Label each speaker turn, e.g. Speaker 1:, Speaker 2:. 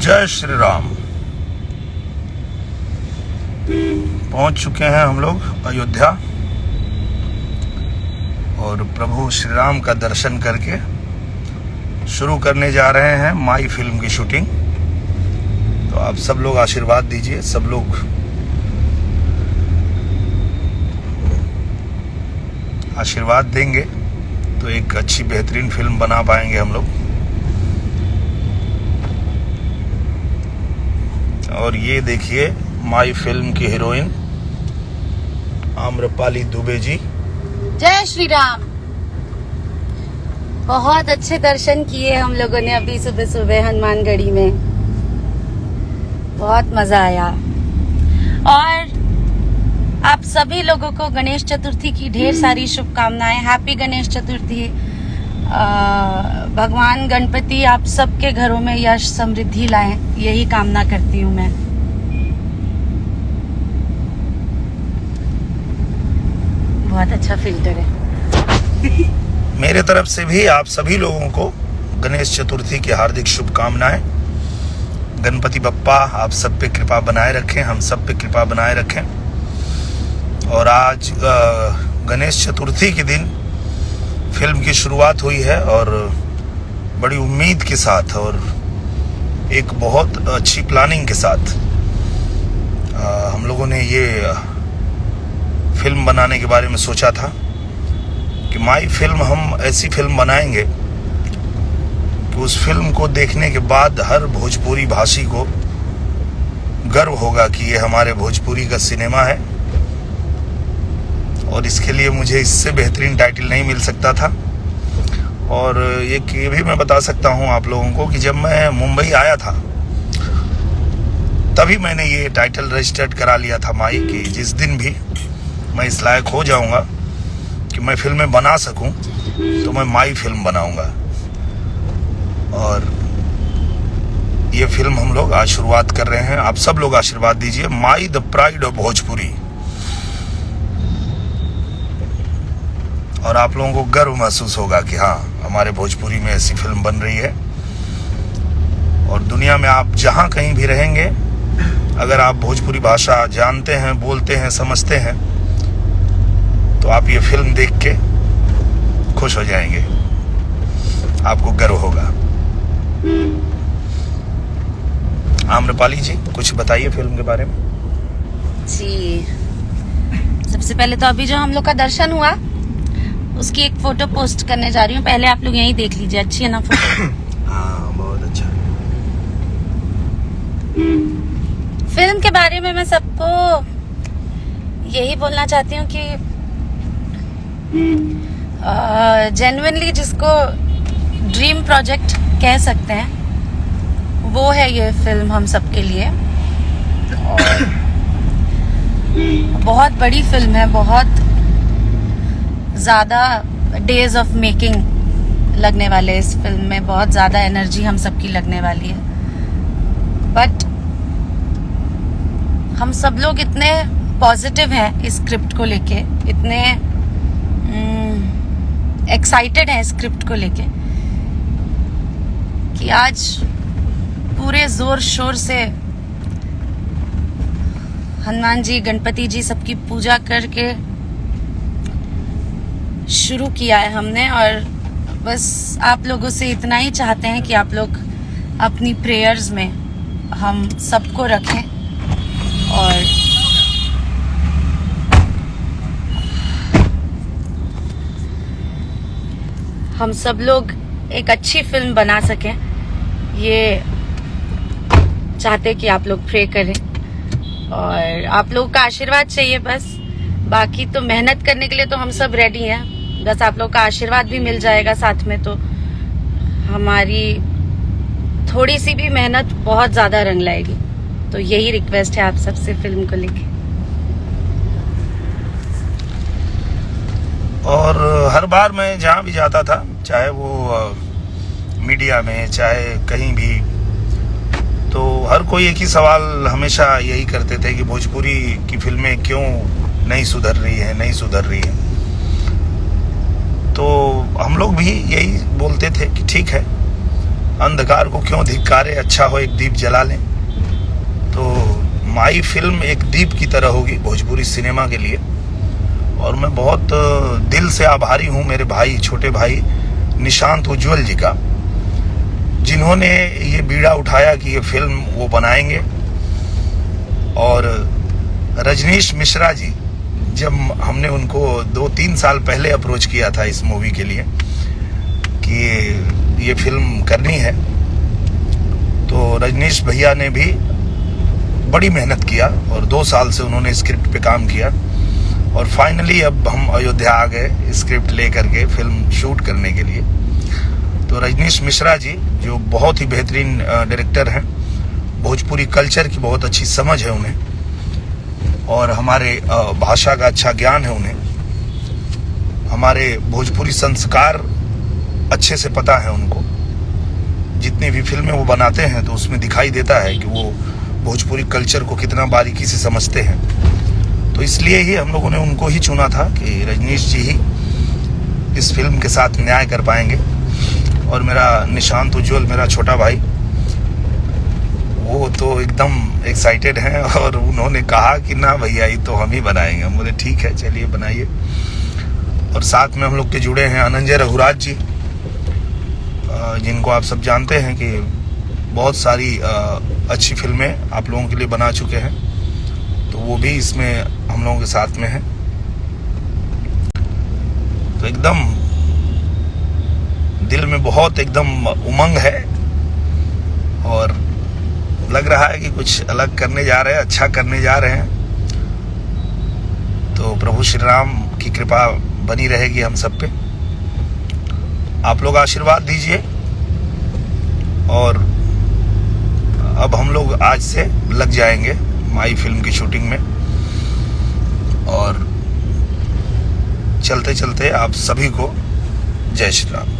Speaker 1: जय श्री राम। पहुंच चुके हैं हम लोग अयोध्या और प्रभु श्री राम का दर्शन करके शुरू करने जा रहे हैं माई फिल्म की शूटिंग। तो आप सब लोग आशीर्वाद दीजिए, सब लोग आशीर्वाद देंगे तो एक अच्छी बेहतरीन फिल्म बना पाएंगे हम लोग। और ये देखिए माई फिल्म की हीरोइन आम्रपाली दुबे जी।
Speaker 2: जय श्री राम। बहुत अच्छे दर्शन किए हम लोगों ने अभी सुबह सुबह हनुमानगढ़ी में, बहुत मजा आया। और आप सभी लोगों को गणेश चतुर्थी की ढेर सारी शुभकामनाएं। हैप्पी गणेश चतुर्थी। भगवान गणपति आप सबके घरों में यश समृद्धि लाएं, यही कामना करती हूँ मैं। बहुत अच्छा फिल्टर है।
Speaker 1: मेरे तरफ से भी आप सभी लोगों को गणेश चतुर्थी की हार्दिक शुभकामनाएं। गणपति बप्पा आप सब पे कृपा बनाए रखें, हम सब पे कृपा बनाए रखें। और आज गणेश चतुर्थी के दिन फिल्म की शुरुआत हुई है और बड़ी उम्मीद के साथ और एक बहुत अच्छी प्लानिंग के साथ हम लोगों ने ये फिल्म बनाने के बारे में सोचा था कि माई फिल्म हम ऐसी फिल्म बनाएंगे कि उस फिल्म को देखने के बाद हर भोजपुरी भाषी को गर्व होगा कि ये हमारे भोजपुरी का सिनेमा है। और इसके लिए मुझे इससे बेहतरीन टाइटल नहीं मिल सकता था। और ये भी मैं बता सकता हूँ आप लोगों को कि जब मैं मुंबई आया था तभी मैंने ये टाइटल रजिस्टर्ड करा लिया था माई, कि जिस दिन भी मैं इस लायक हो जाऊंगा कि मैं फिल्में बना सकूं तो मैं माई फिल्म बनाऊंगा। और ये फिल्म हम लोग आज शुरुआत कर रहे हैं। आप सब लोग आशीर्वाद दीजिए। My the pride of Bhojpuri. और आप लोगों को गर्व महसूस होगा कि हाँ, हमारे भोजपुरी में ऐसी फिल्म बन रही है। और दुनिया में आप जहाँ कहीं भी रहेंगे, अगर आप भोजपुरी भाषा जानते हैं, बोलते हैं, समझते हैं, तो आप ये फिल्म देख के खुश हो जाएंगे, आपको गर्व होगा। आम्रपाली जी कुछ बताइए फिल्म के बारे में।
Speaker 2: जी, सबसे पहले तो अभी जो हम लोग का दर्शन हुआ उसकी एक फोटो पोस्ट करने जा रही हूँ। पहले आप लोग यही देख लीजिए, अच्छी है ना फोटो?
Speaker 1: हाँ, बहुत अच्छा।
Speaker 2: फिल्म के बारे में मैं सबको यही बोलना चाहती हूँ कि जेन्युइनली जिसको ड्रीम प्रोजेक्ट कह सकते हैं वो है ये फिल्म हम सबके लिए। और बहुत बड़ी फिल्म है, बहुत ज़्यादा डेज ऑफ मेकिंग लगने वाले इस फिल्म में, बहुत ज़्यादा एनर्जी हम सबकी लगने वाली है। बट हम सब लोग इतने पॉजिटिव हैं इस स्क्रिप्ट को लेके, इतने एक्साइटेड हैं स्क्रिप्ट को लेके कि आज पूरे जोर शोर से हनुमान जी, गणपति जी सबकी पूजा करके शुरू किया है हमने। और बस आप लोगों से इतना ही चाहते हैं कि आप लोग अपनी प्रेयर्स में हम सबको रखें और हम सब लोग एक अच्छी फिल्म बना सकें, ये चाहते कि आप लोग प्रे करें। और आप लोगों का आशीर्वाद चाहिए बस। बाकी तो मेहनत करने के लिए तो हम सब रेडी हैं, बस आप लोग का आशीर्वाद भी मिल जाएगा साथ में तो हमारी थोड़ी सी भी मेहनत बहुत ज्यादा रंग लाएगी। तो यही रिक्वेस्ट है आप सबसे फिल्म को लेके।
Speaker 1: और हर बार मैं जहाँ भी जाता था, चाहे वो मीडिया में, चाहे कहीं भी, तो हर कोई एक ही सवाल हमेशा यही करते थे कि भोजपुरी की फिल्में क्यों नहीं सुधर रही है, नहीं सुधर रही है। तो हम लोग भी यही बोलते थे कि ठीक है, अंधकार को क्यों धिक्कारे, अच्छा हो एक दीप जला लें। तो माई फिल्म एक दीप की तरह होगी भोजपुरी सिनेमा के लिए। और मैं बहुत दिल से आभारी हूँ मेरे भाई, छोटे भाई निशांत उज्जवल जी का, जिन्होंने ये बीड़ा उठाया कि ये फिल्म वो बनाएंगे। और रजनीश मिश्रा जी, जब हमने उनको 2-3 साल पहले अप्रोच किया था इस मूवी के लिए कि ये फिल्म करनी है, तो रजनीश भैया ने भी बड़ी मेहनत किया और 2 साल से उन्होंने स्क्रिप्ट पे काम किया। और फाइनली अब हम अयोध्या आ गए स्क्रिप्ट लेकर के फिल्म शूट करने के लिए। तो रजनीश मिश्रा जी जो बहुत ही बेहतरीन डायरेक्टर हैं, भोजपुरी कल्चर की बहुत अच्छी समझ है उन्हें, और हमारे भाषा का अच्छा ज्ञान है उन्हें, हमारे भोजपुरी संस्कार अच्छे से पता है उनको। जितनी भी फिल्में वो बनाते हैं तो उसमें दिखाई देता है कि वो भोजपुरी कल्चर को कितना बारीकी से समझते हैं। तो इसलिए ही हम लोगों ने उनको ही चुना था कि रजनीश जी ही इस फिल्म के साथ न्याय कर पाएंगे। और मेरा निशांत उज्जवल, मेरा छोटा भाई, वो तो एकदम एक्साइटेड हैं और उन्होंने कहा कि ना भैया ये तो हम ही बनाएंगे। हम बोले ठीक है चलिए बनाइए। और साथ में हम लोग के जुड़े हैं अनंजय रघुराज जी, जिनको आप सब जानते हैं कि बहुत सारी अच्छी फिल्में आप लोगों के लिए बना चुके हैं, तो वो भी इसमें हम लोगों के साथ में है। तो एकदम दिल में बहुत एकदम उमंग है और लग रहा है कि कुछ अलग करने जा रहे हैं, अच्छा करने जा रहे हैं। तो प्रभु श्री राम की कृपा बनी रहेगी हम सब पे। आप लोग आशीर्वाद दीजिए। और अब हम लोग आज से लग जाएंगे माई फिल्म की शूटिंग में, और चलते चलते आप सभी को जय श्री राम।